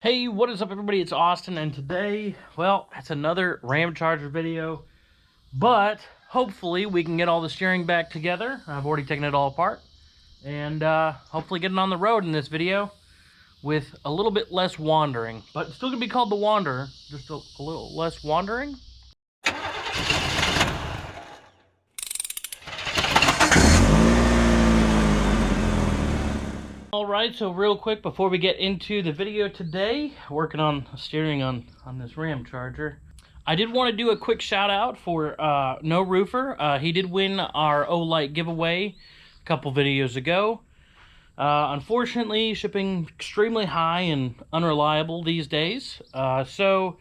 Hey, what is up everybody? It's Austin, and today, well, it's another RamCharger video, but hopefully we can get all the steering back together. I've already taken it all apart, and hopefully getting on the road in this video with a little bit less wandering, but it's still gonna be called the Wanderer, just a little less wandering. Alright, so real quick before we get into the video today, working on steering on this RamCharger, I did want to do a quick shout out for No Roofer. He did win our O-Light giveaway a couple videos ago. Unfortunately, shipping extremely high and unreliable these days. So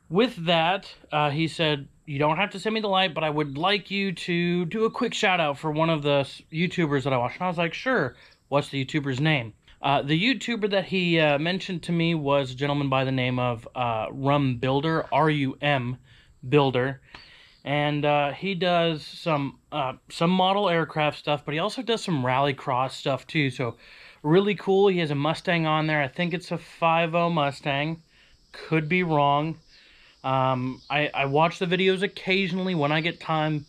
with that, he said, you don't have to send me the light, but I would like you to do a quick shout out for one of the YouTubers that I watch. And I was like, sure. What's the YouTuber's name? The YouTuber that he mentioned to me was a gentleman by the name of Rum Builder, R-U-M Builder, and he does some model aircraft stuff, but he also does some rallycross stuff too. So really cool. He has a Mustang on there. I think it's a 5.0 Mustang. Could be wrong. I watch the videos occasionally when I get time.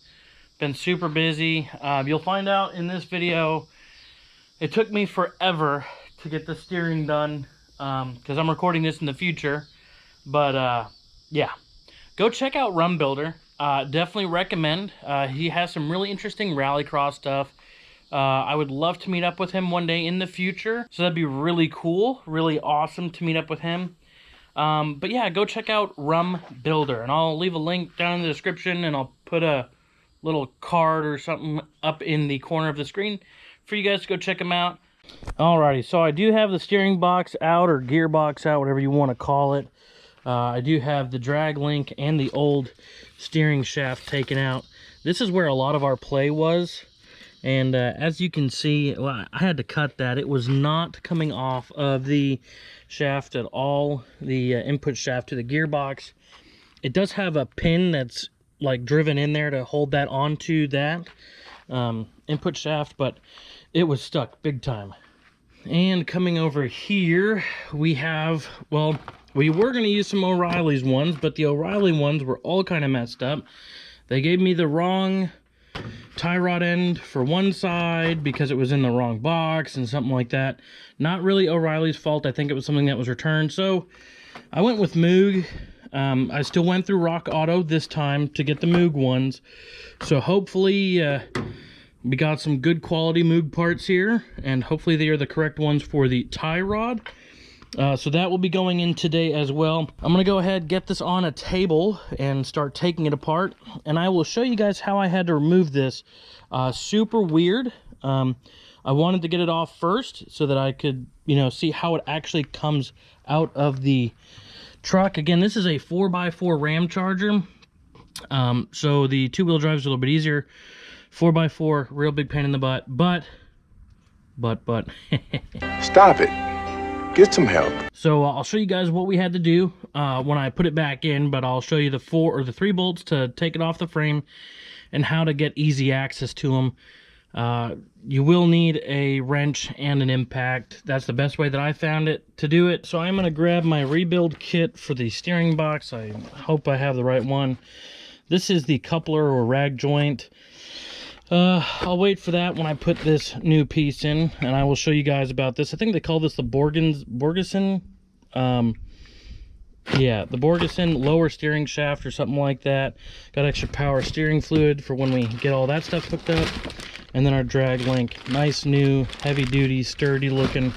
Been super busy. You'll find out in this video. It took me forever to get the steering done because I'm recording this in the future. But yeah, go check out Rum Builder. Definitely recommend. He has some really interesting rallycross stuff. I would love to meet up with him one day in the future. So that'd be really cool, really awesome to meet up with him. But yeah, go check out Rum Builder. And I'll leave a link down in the description, and I'll put a little card or something up in the corner of the screen for you guys to go check them out. Alrighty, so I do have the steering box out, or gearbox out, whatever you want to call it. I do have the drag link and the old steering shaft taken out. This is where a lot of our play was, and as you can see, well, I had to cut that. It was not coming off of the shaft at all, the input shaft to the gearbox. It does have a pin that's like driven in there to hold that onto that input shaft, but it was stuck big time. And coming over here, we have, well, we were going to use some O'Reilly's ones, but the O'Reilly ones were all kind of messed up. They gave me the wrong tie rod end for one side because it was in the wrong box and something like that. Not really O'Reilly's fault. I think it was something that was returned. So I went with Moog. I still went through Rock Auto this time to get the Moog ones. So hopefully we got some good quality Moog parts here, and hopefully they are the correct ones for the tie rod. So that will be going in today as well. I'm going to go ahead, get this on a table, and start taking it apart. And I will show you guys how I had to remove this. Super weird. I wanted to get it off first so that I could, you know, see how it actually comes out of the truck. Again, this is a 4x4 RamCharger. So the two-wheel drive is a little bit easier. 4x4, real big pain in the butt, but. Stop it. Get some help. So I'll show you guys what we had to do when I put it back in, but I'll show you the 4 or the 3 bolts to take it off the frame and how to get easy access to them. You will need a wrench and an impact. That's the best way that I found it to do it. So I'm going to grab my rebuild kit for the steering box. I hope I have the right one. This is the coupler or rag joint. I'll wait for that when I put this new piece in, and I will show you guys about this. I think they call this the Borgeson, yeah, the Borgeson lower steering shaft or something like that. Got extra power steering fluid for when we get all that stuff hooked up. And then our drag link, nice new, heavy duty, sturdy looking.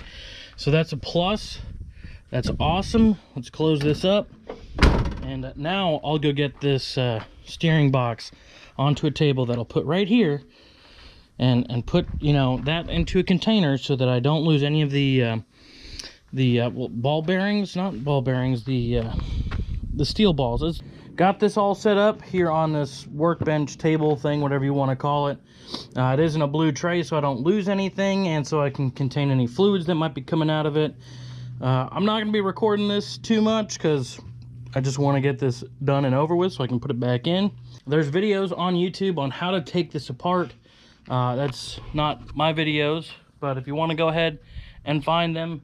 So that's a plus. That's awesome. Let's close this up. And now I'll go get this steering box onto a table that I'll put right here, and put, you know, that into a container so that I don't lose any of the well, ball bearings, not ball bearings, the steel balls. Got this all set up here on this workbench table thing, whatever you want to call it. It isn't a blue tray, so I don't lose anything, and so I can contain any fluids that might be coming out of it. I'm not going to be recording this too much because I just want to get this done and over with so I can put it back in. There's videos on YouTube on how to take this apart. That's not my videos, but if you want to go ahead and find them,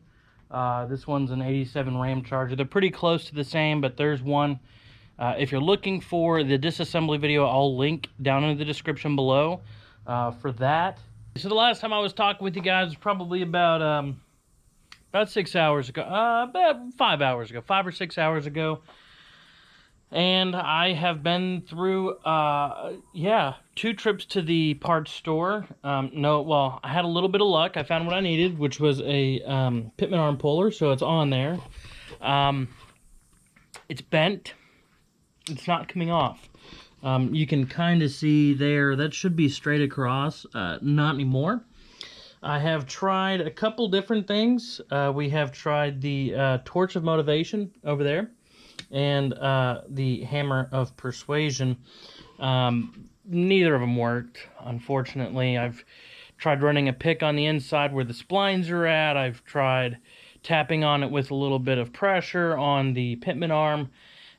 This one's an 87 RamCharger. They're pretty close to the same, but there's one. If you're looking for the disassembly video, I'll link down in the description below for that. So the last time I was talking with you guys was probably about 6 hours ago, about 5 hours ago, 5 or 6 hours ago. And I have been through, 2 trips to the parts store. I had a little bit of luck. I found what I needed, which was a pitman arm puller, so it's on there. It's bent. It's not coming off. You can kind of see there, that should be straight across, not anymore. I have tried a couple different things. We have tried the Torch of Motivation over there, and the Hammer of Persuasion. Neither of them worked, unfortunately. I've tried running a pick on the inside where the splines are at. I've tried tapping on it with a little bit of pressure on the pitman arm.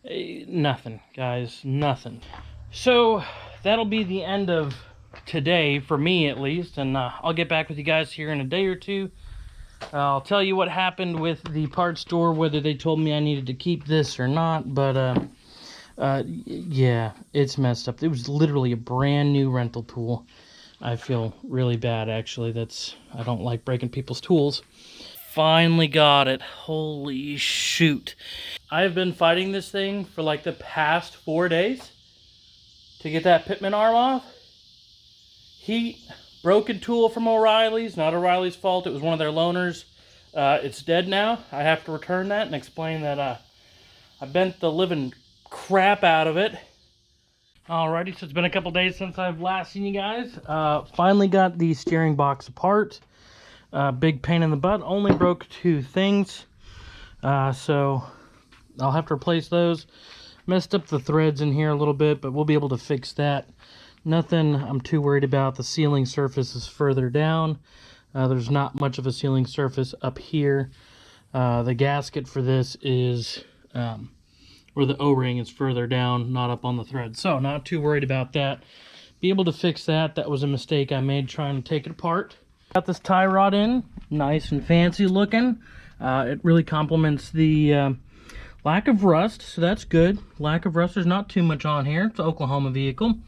Nothing, guys, nothing. So that'll be the end of today, for me at least, and I'll get back with you guys here in a day or two. I'll tell you what happened with the parts store, whether they told me I needed to keep this or not, but yeah, it's messed up. It was literally a brand new rental tool. I feel really bad, actually. I don't like breaking people's tools. Finally got it. Holy shoot. I've been fighting this thing for like the past 4 days to get that pitman arm off. Broken tool from O'Reilly's, not O'Reilly's fault, it was one of their loaners. It's dead now. I have to return that and explain that I bent the living crap out of it. Alrighty, so it's been a couple days since I've last seen you guys. Finally got the steering box apart. Big pain in the butt, only broke 2 things. So I'll have to replace those. Messed up the threads in here a little bit, but we'll be able to fix that. Nothing I'm too worried about. The sealing surface is further down. There's not much of a sealing surface up here. The gasket for this is, or the O-ring is further down, not up on the thread. So not too worried about that. Be able to fix that. That was a mistake I made trying to take it apart. Got this tie rod in, nice and fancy looking. It really complements the lack of rust, so that's good. Lack of rust, there's not too much on here. It's an Oklahoma vehicle.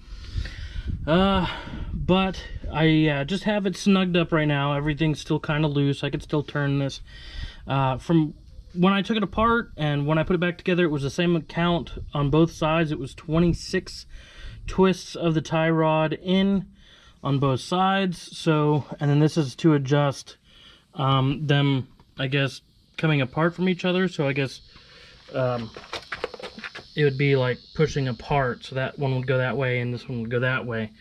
But I just have it snugged up right now. Everything's still kind of loose. I could still turn this. From when I took it apart and when I put it back together, it was the same count on both sides. It was 26 twists of the tie rod in on both sides. So, and then this is to adjust them, I guess, coming apart from each other. So I guess it would be like pushing apart, so that one would go that way and this one would go that way,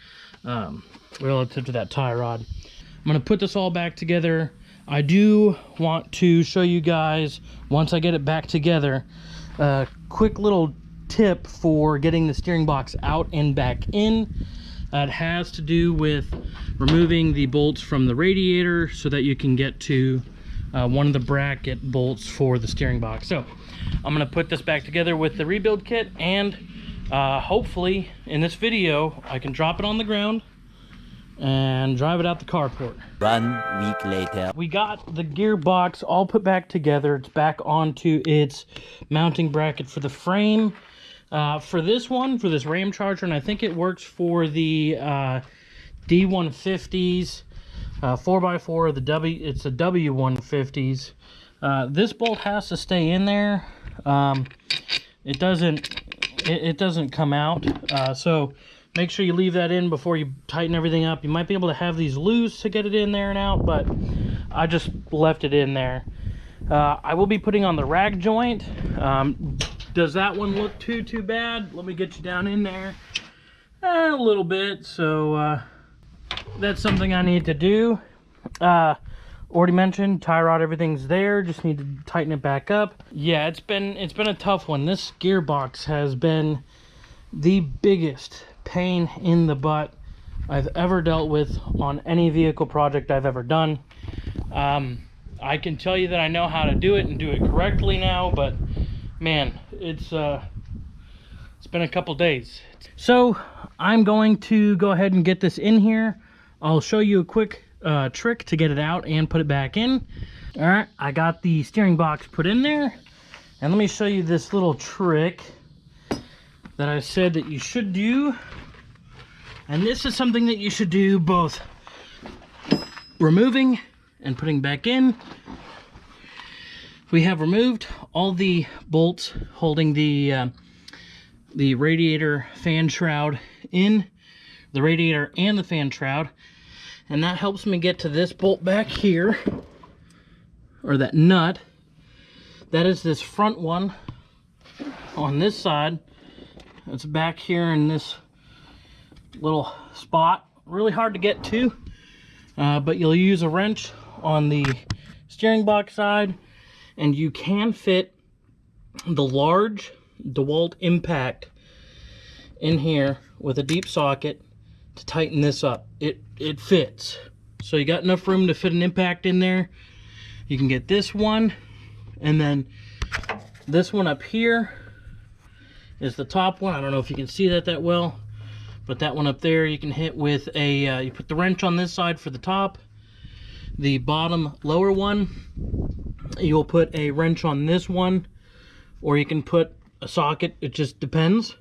relative to that tie rod. I'm going to put this all back together. I do want to show you guys, once I get it back together, a quick little tip for getting the steering box out and back in. It has to do with removing the bolts from the radiator so that you can get to one of the bracket bolts for the steering box. So I'm going to put this back together with the rebuild kit, and hopefully in this video I can drop it on the ground and drive it out the carport. 1 week later. We got the gearbox all put back together. It's back onto its mounting bracket for the frame. For this one, for this RamCharger, and I think it works for the D150s, 4x4, it's the W150s. This bolt has to stay in there. It doesn't come out. So make sure you leave that in before you tighten everything up. You might be able to have these loose to get it in there and out, but I just left it in there. I will be putting on the rag joint. Does that one look too bad? Let me get you down in there a little bit. So that's something I need to do. Already mentioned, tie rod, everything's there. Just need to tighten it back up. Yeah, it's been a tough one. This gearbox has been the biggest pain in the butt I've ever dealt with on any vehicle project I've ever done. I can tell you that I know how to do it and do it correctly now, but man, it's been a couple days. So I'm going to go ahead and get this in here. I'll show you a quick trick to get it out and put it back in. All right, I got the steering box put in there, and let me show you this little trick that I said that you should do. And this is something that you should do both removing and putting back in. We have removed all the bolts holding the radiator fan shroud in, the radiator and the fan shroud, and that helps me get to this bolt back here, or that nut. That is this front one on this side. It's back here in this little spot. Really hard to get to, but you'll use a wrench on the steering box side, and you can fit the large DeWalt impact in here with a deep socket to tighten this up. It fits. So you got enough room to fit an impact in there. You can get this one, and then this one up here is the top one. I don't know if you can see that well, but that one up there you can hit with a, you put the wrench on this side for the top. The bottom lower one, you'll put a wrench on this one, or you can put a socket, it just depends.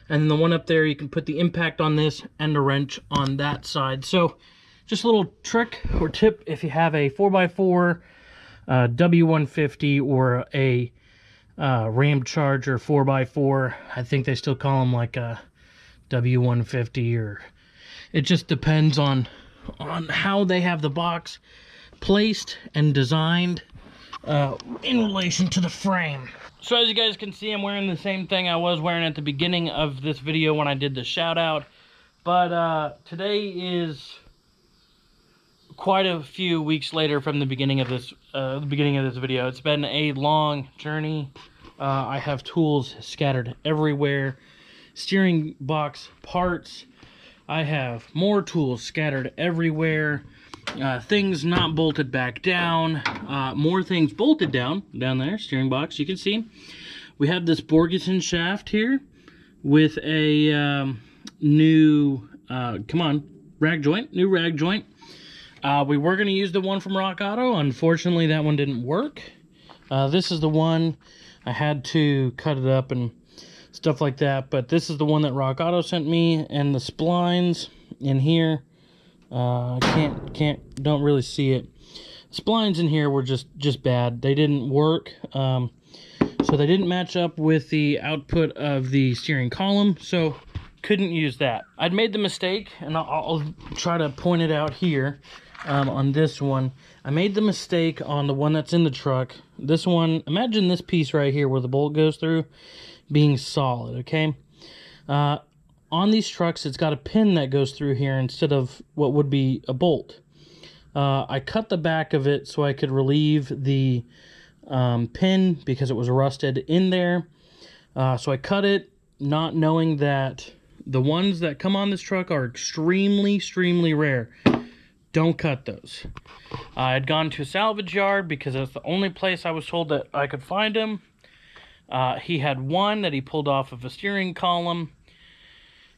And then the one up there, you can put the impact on this and a wrench on that side. So just a little trick or tip if you have a 4x4 W150 or a RamCharger 4x4. I think they still call them like a W150, or it just depends on how they have the box placed and designed in relation to the frame. So as you guys can see, I'm wearing the same thing I was wearing at the beginning of this video when I did the shout out, but today is quite a few weeks later from the beginning of this video. It's been a long journey. I have tools scattered everywhere, steering box parts. I have more tools scattered everywhere, things not bolted back down, more things bolted down there, steering box, you can see. We have this Borgeson shaft here with a new, rag joint, new rag joint. We were going to use the one from Rock Auto. Unfortunately, that one didn't work. This is the one, I had to cut it up and stuff like that, but this is the one that Rock Auto sent me, and the splines in here, don't really see it. Splines in here were just bad. They didn't work, so they didn't match up with the output of the steering column, so couldn't use that. I'd made the mistake, and I'll try to point it out here on this one. I made the mistake on the one that's in the truck. This one, imagine this piece right here where the bolt goes through being solid, okay? On these trucks, it's got a pin that goes through here instead of what would be a bolt. I cut the back of it so I could relieve the pin because it was rusted in there. So I cut it, not knowing that the ones that come on this truck are extremely rare. Don't cut those. I had gone to a salvage yard because that's the only place I was told that I could find them. He had one that he pulled off of a steering column.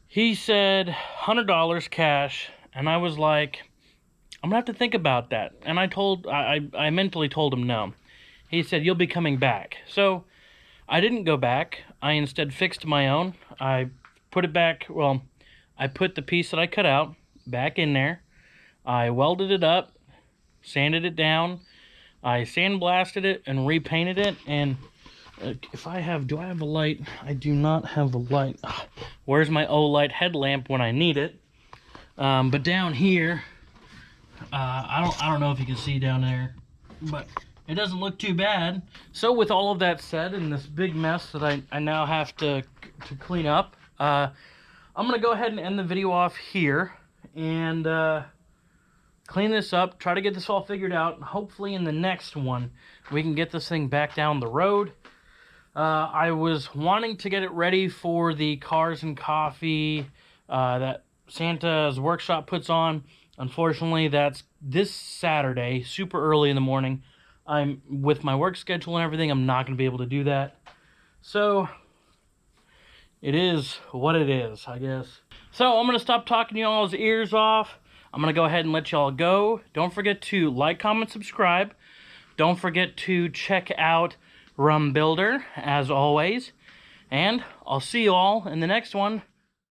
He said $100 cash, and I was like, I'm gonna have to think about that. And I mentally told him no. He said, you'll be coming back. So I didn't go back. I instead fixed my own. I put it back, well, I put the piece that I cut out back in there. I welded it up, sanded it down. I sandblasted it and repainted it, and do I have a light? I do not have a light. Where's my Olight headlamp when I need it? But down here, I don't know if you can see down there, but it doesn't look too bad. So with all of that said, and this big mess that I now have to clean up, I'm gonna go ahead and end the video off here and clean this up, try to get this all figured out, and hopefully in the next one we can get this thing back down the road. I was wanting to get it ready for the Cars and Coffee that Santa's workshop puts on. Unfortunately, that's this Saturday, super early in the morning. I'm with my work schedule and everything, I'm not going to be able to do that. So it is what it is, I guess. So I'm going to stop talking y'all's ears off. I'm going to go ahead and let y'all go. Don't forget to like, comment, subscribe. Don't forget to check out Rum Builder, as always. And I'll see you all in the next one.